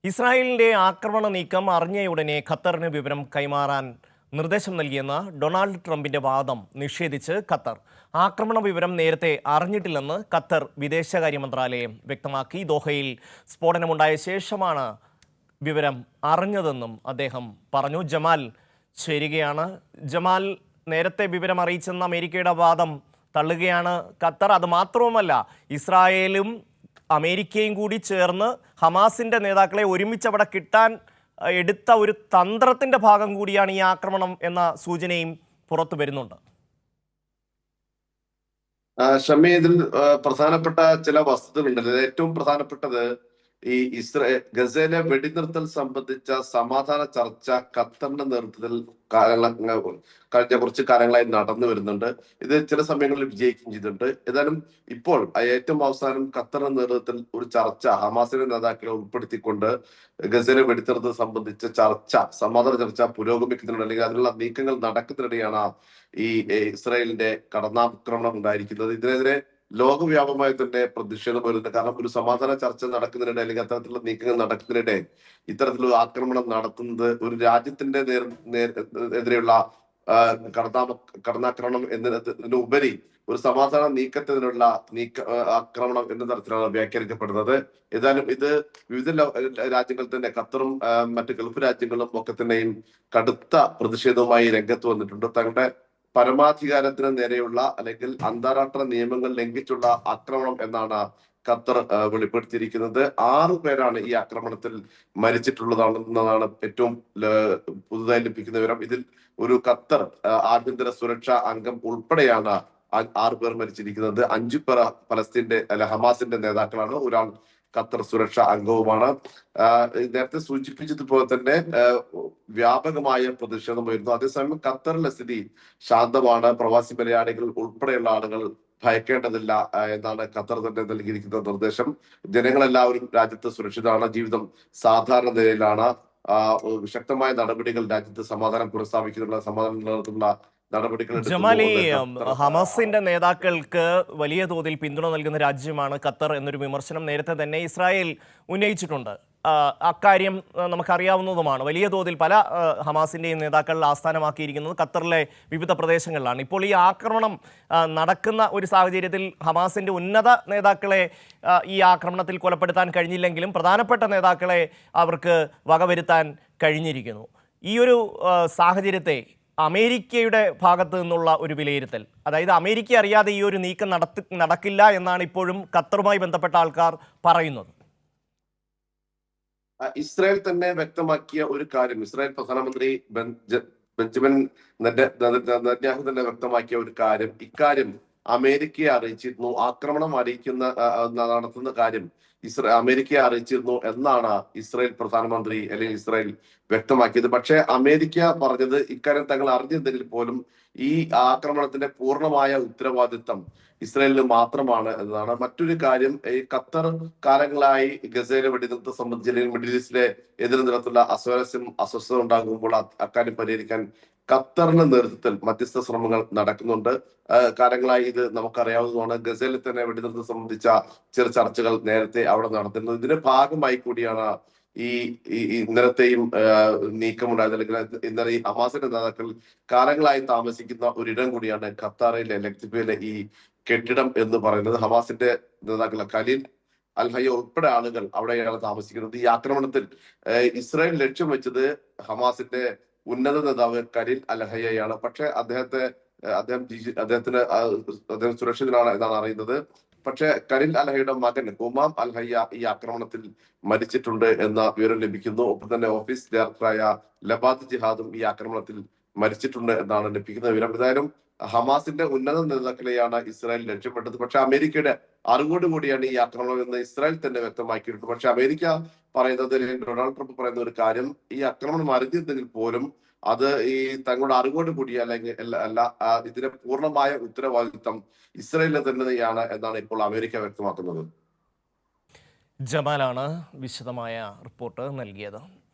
ഇസ്രായേലിന്റെ ആക്രമണ നീക്കം അറിഞ്ഞയുടനെ ഖത്തറിന് വിവരം കൈമാറാൻ നിർദ്ദേശം നൽകിയെന്ന് ഡൊണാൾഡ് ട്രംപിന്റെ വാദം നിഷേധിച്ച് ഖത്തർ. ആക്രമണ വിവരം നേരത്തെ അറിഞ്ഞിട്ടില്ലെന്ന് ഖത്തർ വിദേശകാര്യ മന്ത്രാലയം വ്യക്തമാക്കി. ദോഹയിൽ സ്ഫോടനമുണ്ടായ ശേഷമാണ് വിവരം അറിഞ്ഞതെന്നും അദ്ദേഹം പറഞ്ഞു. ജമാൽ ചേരുകയാണ്. ജമാൽ, നേരത്തെ വിവരം അറിയിച്ചെന്ന അമേരിക്കയുടെ വാദം തള്ളുകയാണ് ഖത്തർ. അത് മാത്രവുമല്ല, ഇസ്രായേലും അമേരിക്കയും കൂടി ചേർന്ന് ഹമാസിന്റെ നേതാക്കളെ ഒരുമിച്ച് അവിടെ കിട്ടാൻ എടുത്ത ഒരു തന്ത്രത്തിന്റെ ഭാഗം കൂടിയാണ് ഈ ആക്രമണം എന്ന സൂചനയും പുറത്തു വരുന്നുണ്ട്. ഷമി, ഇതിൽ പ്രധാനപ്പെട്ട ചില വസ്തുതകളുണ്ട്. ഏറ്റവും പ്രധാനപ്പെട്ടത് ഈ ഗസയിലെ വെടിനിർത്തൽ സംബന്ധിച്ച സമാധാന ചർച്ച ഖത്തറിന്റെ നേതൃത്വത്തിൽ കഴിഞ്ഞ കുറച്ച് കാലങ്ങളായി നടന്നു വരുന്നുണ്ട്. ഇത് ചില സമയങ്ങളിൽ വിജയിക്കുകയും ചെയ്തിട്ടുണ്ട്. ഏതായാലും ഇപ്പോൾ ഏറ്റവും അവസാനം ഖത്തറിന്റെ നേതൃത്വത്തിൽ ഒരു ചർച്ച ഹമാസിന്റെ നേതാക്കളെ ഉൾപ്പെടുത്തിക്കൊണ്ട് ഗസയിലെ വെടിനിർത്തൽ സംബന്ധിച്ച സമാധാന ചർച്ച പുരോഗമിക്കുന്നുണ്ട്, അല്ലെങ്കിൽ അതിനുള്ള നീക്കങ്ങൾ നടക്കുന്നതിനിടെയാണ് ഈ ഇസ്രായേലിന്റെ കടന്നാക്രമണം ഉണ്ടായിരിക്കുന്നത്. ഇതിനെതിരെ ലോകവ്യാപകമായി തന്നെ പ്രതിഷേധം വരുന്നുണ്ട്. കാരണം ഒരു സമാധാന ചർച്ച നടക്കുന്നതിനിടെ, അല്ലെങ്കിൽ അത്തരത്തിലുള്ള നീക്കങ്ങൾ നടക്കുന്നതിനിടെ ഇത്തരത്തിലുള്ള ആക്രമണം നടത്തുന്നത് ഒരു രാജ്യത്തിന്റെ എതിരെയുള്ള കടന്നാക്രമണം എന്നതിനുപരി ഒരു സമാധാന നീക്കത്തിനുള്ള ആക്രമണം എന്ന തരത്തിലാണ് വ്യാഖ്യാനിക്കപ്പെടുന്നത്. ഏതായാലും ഇത് വിവിധ രാജ്യങ്ങൾ തന്നെ, ഖത്തറും മറ്റ് ഗൾഫ് രാജ്യങ്ങളും ഒക്കെ തന്നെയും കടുത്ത പ്രതിഷേധവുമായി രംഗത്ത് വന്നിട്ടുണ്ട്. തങ്ങളുടെ പരമാധികാരത്തിന് നേരെയുള്ള അല്ലെങ്കിൽ അന്താരാഷ്ട്ര നിയമങ്ങൾ ലംഘിച്ചുള്ള ആക്രമണം എന്നാണ് ഖത്തർ വെളിപ്പെടുത്തിയിരിക്കുന്നത്. 6 പേരാണ് ഈ ആക്രമണത്തിൽ മരിച്ചിട്ടുള്ളതാണെന്നതാണ് ഏറ്റവും പുതുതായി ലഭിക്കുന്ന വിവരം. ഇതിൽ ഒരു ഖത്തർ ആഭ്യന്തര സുരക്ഷാ അംഗം ഉൾപ്പെടെയാണ് 6 പേർ മരിച്ചിരിക്കുന്നത്. 5 പേർ ഫലസ്തീന്റെ ഹമാസിന്റെ നേതാക്കളാണ്, ഒരാൾ ഖത്തർ സുരക്ഷാ അംഗവുമാണ്. നേരത്തെ സൂചിപ്പിച്ചതുപോലെ തന്നെ വ്യാപകമായ പ്രതിഷേധമായിരുന്നു. അതേസമയം ഖത്തറിലെ സ്ഥിതി ശാന്തമാണ്. പ്രവാസി മലയാളികൾ ഉൾപ്പെടെയുള്ള ആളുകൾ ഭയക്കേണ്ടതില്ല എന്നാണ് ഖത്തർ തന്നെ നൽകിയിരിക്കുന്ന നിർദ്ദേശം. ജനങ്ങളെല്ലാവരും രാജ്യത്ത് സുരക്ഷിതമാണ്, ജീവിതം സാധാരണ നിലയിലാണ്. ശക്തമായ നടപടികൾ രാജ്യത്ത് സമാധാനം പുനഃസ്ഥാപിക്കുന്നതിനുള്ള, സമാധാനം നിലനിർത്തുന്ന നടപടികൾ. ജമാലി, ഹമാസിന്റെ നേതാക്കൾക്ക് വലിയ തോതിൽ പിന്തുണ നൽകുന്ന രാജ്യമാണ് ഖത്തർ എന്നൊരു വിമർശനം നേരത്തെ തന്നെ ഇസ്രായേൽ ഉന്നയിച്ചിട്ടുണ്ട്. അക്കാര്യം നമുക്കറിയാവുന്നതുമാണ്. വലിയ തോതിൽ പല ഹമാസിന്റെയും നേതാക്കൾ ആസ്ഥാനമാക്കിയിരിക്കുന്നത് ഖത്തറിലെ വിവിധ പ്രദേശങ്ങളിലാണ്. ഇപ്പോൾ ഈ ആക്രമണം നടക്കുന്ന ഒരു സാഹചര്യത്തിൽ ഹമാസിന്റെ ഉന്നത നേതാക്കളെ ഈ ആക്രമണത്തിൽ കൊലപ്പെടുത്താൻ കഴിഞ്ഞില്ലെങ്കിലും പ്രധാനപ്പെട്ട നേതാക്കളെ അവർക്ക് വകവരുത്താൻ കഴിഞ്ഞിരിക്കുന്നു. ഈ ഒരു സാഹചര്യത്തെ അമേരിക്കയുടെ ഭാഗത്ത് നിന്നുള്ള ഒരു വിലയിരുത്തൽ, അതായത് അമേരിക്ക അറിയാതെ ഈ ഒരു നീക്കം നടക്കില്ല എന്നാണ് ഇപ്പോഴും ഖത്തറുമായി ബന്ധപ്പെട്ട ആൾക്കാർ പറയുന്നത്. ഇസ്രായേൽ തന്നെ വ്യക്തമാക്കിയ ഒരു കാര്യം, ഇസ്രായേൽ പ്രധാനമന്ത്രി ബെഞ്ചമിൻ നെതന്യാഹു തന്നെ വ്യക്തമാക്കിയ ഒരു കാര്യം, ഇക്കാര്യം അമേരിക്കയെ അറിയിച്ചിരുന്നു. ആക്രമണം നടത്തുന്ന കാര്യം അമേരിക്കയെ അറിയിച്ചിരുന്നു എന്നാണ് ഇസ്രായേൽ പ്രധാനമന്ത്രി അല്ലെങ്കിൽ ഇസ്രായേൽ വ്യക്തമാക്കിയത്. പക്ഷേ അമേരിക്ക പറഞ്ഞത് ഇക്കാര്യം തങ്ങൾ അറിഞ്ഞിരുന്നെങ്കിൽ പോലും ഈ ആക്രമണത്തിന്റെ പൂർണ്ണമായ ഉത്തരവാദിത്തം ഇസ്രായേലിന് മാത്രമാണ് എന്നതാണ്. മറ്റൊരു കാര്യം, ഈ ഖത്തർ കാലങ്ങളായി ഗസയിലെ വെടിനിർത്തൽ സംബന്ധിച്ച് അല്ലെങ്കിൽ മിഡിൽ ഈസ്റ്റിലെ എതിർ നിരത്തുള്ള അസ്വസ്ഥത ഉണ്ടാകുമ്പോൾ അക്കാര്യം പരിഹരിക്കാൻ ഖത്തറിന്റെ നേതൃത്വത്തിൽ മധ്യസ്ഥ ശ്രമങ്ങൾ നടക്കുന്നുണ്ട്. കാലങ്ങളായി ഇത് നമുക്കറിയാവുന്നതാണ്. ഗസയിൽ തന്നെ വെടിനിർത്തൽ സംബന്ധിച്ച ചില ചർച്ചകൾ നേരത്തെ അവിടെ നടന്നിരുന്നു. ഇതിന്റെ ഭാഗമായി കൂടിയാണ് ഈ ഇന്നലത്തെയും നീക്കമുണ്ടായത്. അല്ലെങ്കിൽ ഇന്നലെ ഈ ഹമാസിന്റെ നേതാക്കൾ കാലങ്ങളായി താമസിക്കുന്ന ഒരിടം കൂടിയാണ് ഖത്താറിലെ ലക്തിഫയിലെ ഈ കെട്ടിടം എന്ന് പറയുന്നത്. ഹമാസിന്റെ നേതാക്കൾ ഖലീൽ അൽ-ഹയ്യ ഉൾപ്പെടെ ആളുകൾ അവിടെയാണ് താമസിക്കുന്നത്. ഈ ആക്രമണത്തിൽ ഇസ്രായേൽ ലക്ഷ്യം വെച്ചത് ഹമാസിന്റെ ഉന്നത നേതാവ് ഖലീൽ അൽ-ഹയ്യയാണ്. പക്ഷെ അദ്ദേഹം സുരക്ഷിതനാണ് എന്നാണ് അറിയുന്നത്. പക്ഷെ ഖലീൽ അൽ-ഹയ്യയുടെ മകൻ ഹുമാം അൽ-ഹയ്യ ഈ ആക്രമണത്തിൽ മരിച്ചിട്ടുണ്ട് എന്ന വിവരം ലഭിക്കുന്നു. ഒപ്പം തന്നെ ഓഫീസ് ഡയറക്ടറായ ലബാദ് ജിഹാദും ഈ ആക്രമണത്തിൽ മരിച്ചിട്ടുണ്ട് എന്നാണ് ലഭിക്കുന്ന വിവരം. ഏതായാലും ഹമാസിന്റെ ഉന്നത നേതാക്കളെയാണ് ഇസ്രായേൽ ലക്ഷ്യപ്പെട്ടത്. പക്ഷെ അമേരിക്കയുടെ അറിവോടുകൂടിയാണ് ഈ ആക്രമണം എന്ന് ഇസ്രായേൽ തന്നെ വ്യക്തമാക്കിയിട്ടുണ്ട്. പക്ഷെ അമേരിക്ക പറയുന്നത്, ഡൊണാൾഡ് ട്രംപ് പറയുന്ന ഒരു കാര്യം, ഈ ആക്രമണം അറിഞ്ഞിരുന്നെങ്കിൽ പോലും അത് ഈ തങ്ങളുടെ അറിവോട് കൂടി അല്ലെങ്കിൽ അല്ല, ഇതിന്റെ പൂർണ്ണമായ ഉത്തരവാദിത്വം ഇസ്രായേലിന് തന്നെയാണ് എന്നാണ് ഇപ്പോൾ അമേരിക്ക വ്യക്തമാക്കുന്നത്. ജമാലാണ് വിശദമായ റിപ്പോർട്ട് നൽകിയത്.